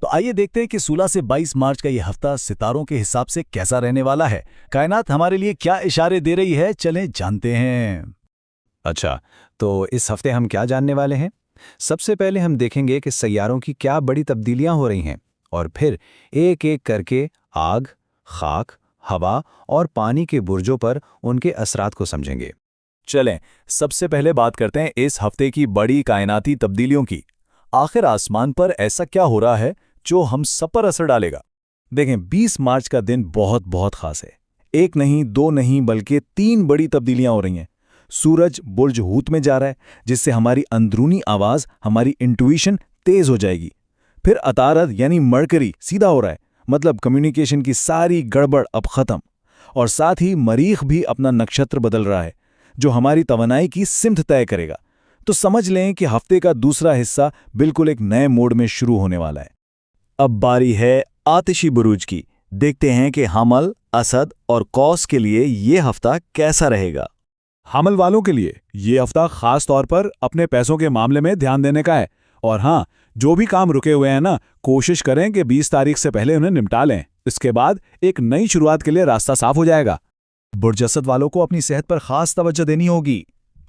तो आइए देखते हैं कि 16 से 22 मार्च का ये हफ्ता सितारों के हिसाब से कैसा रहने वाला है। कायनात हमारे लिए क्या इशारे दे रही है, चलें जानते हैं। अच्छा, तो इस हफ्ते हम क्या जानने वाले हैं? सबसे पहले हम देखेंगे कि सैयारों की क्या बड़ी तब्दीलियां हो रही हैं और फिर एक एक करके आग, खाक, हवा और पानी के बुर्जों पर उनके असरात को समझेंगे। चलें सबसे पहले बात करते हैं इस हफ्ते की बड़ी कायनाती तब्दीलियों की। आखिर आसमान पर ऐसा क्या हो रहा है जो हम सब पर असर डालेगा? देखें, 20 मार्च का दिन बहुत बहुत खास है। एक नहीं, दो नहीं, बल्कि 3 बड़ी तब्दीलियां हो रही हैं। सूरज बुर्ज हूत में जा रहा है, जिससे हमारी अंदरूनी आवाज, हमारी इंट्यूशन तेज हो जाएगी। फिर अतारद यानी मरकरी सीधा हो रहा है, मतलब कम्युनिकेशन की सारी गड़बड़ अब खत्म। और साथ ही मरीख भी अपना नक्षत्र बदल रहा है, जो हमारी तवानाई की सिमत तय करेगा। तो समझ लें कि हफ्ते का दूसरा हिस्सा बिल्कुल एक नए मोड में शुरू होने वाला है। अब बारी है आतिशी बुरूज की। देखते हैं कि हमल, असद और कौस के लिए ये हफ्ता कैसा रहेगा। हमल वालों के लिए ये हफ्ता खास तौर पर अपने पैसों के मामले में ध्यान देने का है। और हाँ, जो भी काम रुके हुए हैं ना, कोशिश करें कि 20 तारीख से पहले उन्हें निपटा लें। इसके बाद एक नई शुरुआत के लिए रास्ता साफ हो जाएगा। बुर्ज असद वालों को अपनी सेहत पर खास तवज्जो देनी होगी।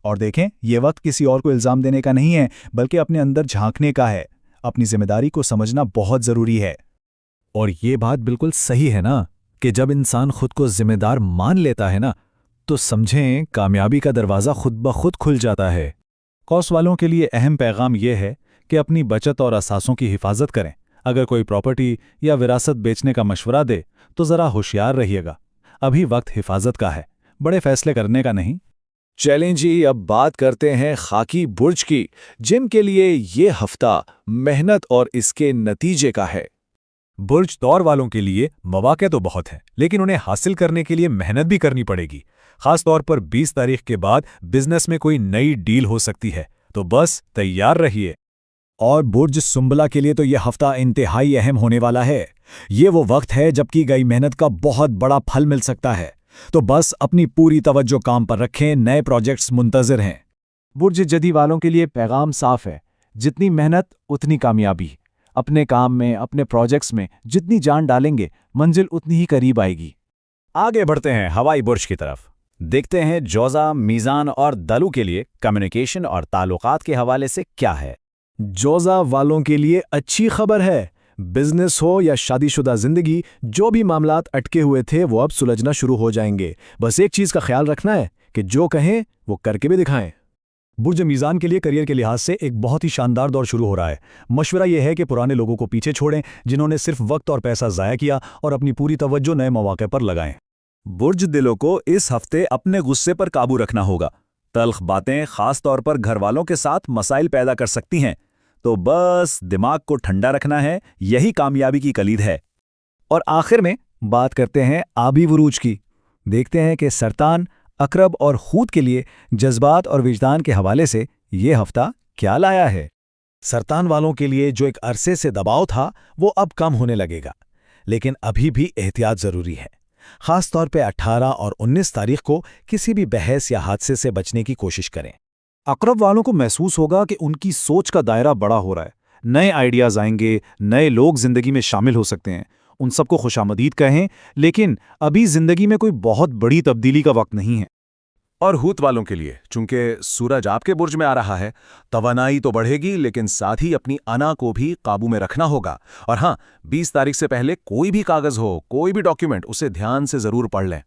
और देखें, यह वक्त किसी और को इल्जाम देने का नहीं है, बल्कि अपने अंदर झांकने का है। अपनी जिम्मेदारी को समझना बहुत जरूरी है। और ये बात बिल्कुल सही है ना कि जब इंसान खुद को जिम्मेदार मान लेता है ना, तो समझें कामयाबी का दरवाज़ा खुद ब खुद खुल जाता है। कौस वालों के लिए अहम पैगाम यह है कि अपनी बचत और असासों की हिफाजत करें। अगर कोई प्रॉपर्टी या विरासत बेचने का मशवरा दे तो ज़रा होशियार रहिएगा। अभी वक्त हिफाजत का है, बड़े फैसले करने का नहीं। चलें जी, अब बात करते हैं खाकी बुर्ज की, जिनके लिए ये हफ्ता मेहनत और इसके नतीजे का है। बुर्ज तौर वालों के लिए मौके तो बहुत हैं, लेकिन उन्हें हासिल करने के लिए मेहनत भी करनी पड़ेगी। खास तौर पर 20 तारीख के बाद बिजनेस में कोई नई डील हो सकती है, तो बस तैयार रहिए। और बुर्ज सुंबला के लिए तो यह हफ्ता इंतहाई अहम होने वाला है। ये वो वक्त है जब की गई मेहनत का बहुत बड़ा फल मिल सकता है। तो बस अपनी पूरी तवज्जो काम पर रखें, नए प्रोजेक्ट्स मुंतज़िर हैं। बुर्ज जदी वालों के लिए पैगाम साफ है, जितनी मेहनत उतनी कामयाबी। अपने काम में, अपने प्रोजेक्ट्स में जितनी जान डालेंगे, मंजिल उतनी ही करीब आएगी। आगे बढ़ते हैं हवाई बुर्ज की तरफ। देखते हैं जौज़ा, मीज़ान और दलू के लिए कम्युनिकेशन और ताल्लुकात के हवाले से क्या है। जौज़ा वालों के लिए अच्छी खबर है। बिजनेस हो या शादीशुदा जिंदगी, जो भी मामलात अटके हुए थे वो अब सुलझना शुरू हो जाएंगे। बस एक चीज़ का ख्याल रखना है कि जो कहें वो करके भी दिखाएं। बुर्ज मीज़ान के लिए करियर के लिहाज से एक बहुत ही शानदार दौर शुरू हो रहा है। मशवरा यह है कि पुराने लोगों को पीछे छोड़ें, जिन्होंने सिर्फ वक्त और पैसा ज़ाया किया, और अपनी पूरी तवज्जो नए मौके पर लगाएं। बुर्ज दिलों को इस हफ्ते अपने गुस्से पर काबू रखना होगा। तल्ख बातें खास तौर पर घर वालों के साथ मसाइल पैदा कर सकती हैं, तो बस दिमाग को ठंडा रखना है, यही कामयाबी की कलीद है। और आखिर में बात करते हैं आबी बुरूज की। देखते हैं कि सरतान, अकरब और हूत के लिए जज्बात और विजदान के हवाले से ये हफ्ता क्या लाया है। सरतान वालों के लिए जो एक अरसे से दबाव था, वो अब कम होने लगेगा, लेकिन अभी भी एहतियात जरूरी है। खास तौर पे 18 और 19 तारीख को किसी भी बहस या हादसे से बचने की कोशिश करें। अकरब वालों को महसूस होगा कि उनकी सोच का दायरा बड़ा हो रहा है। नए आइडियाज आएंगे, नए लोग जिंदगी में शामिल हो सकते हैं। उन सबको खुशामदीद कहें, लेकिन अभी जिंदगी में कोई बहुत बड़ी तब्दीली का वक्त नहीं है। और हूत वालों के लिए, चूंकि सूरज आपके बुर्ज में आ रहा है, तवानाई तो बढ़ेगी, लेकिन साथ ही अपनी अना को भी काबू में रखना होगा। और हाँ, 20 तारीख से पहले कोई भी कागज हो, कोई भी डॉक्यूमेंट, उसे ध्यान से जरूर पढ़ लें।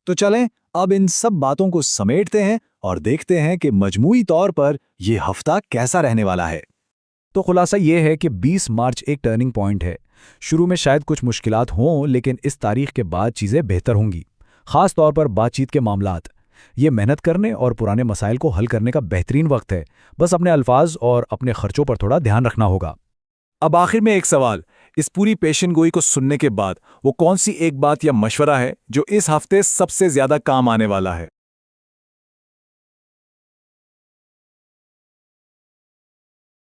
तो चलें अब इन सब बातों को समेटते हैं और देखते हैं कि मजमूई तौर पर यह हफ्ता कैसा रहने वाला है। तो खुलासा यह है कि 20 मार्च एक टर्निंग पॉइंट है। शुरू में शायद कुछ मुश्किलात हों, लेकिन इस तारीख के बाद चीज़ें बेहतर होंगी। खास तौर पर बातचीत के मामलात। ये मेहनत करने और पुराने मसाइल को हल करने का बेहतरीन वक्त है। बस अपने अल्फाज और अपने खर्चों पर थोड़ा ध्यान रखना होगा। अब आखिर में एक सवाल, इस पूरी पेशन गोई को सुनने के बाद वो कौन सी एक बात या मशवरा है जो इस हफ्ते सबसे ज्यादा काम आने वाला है?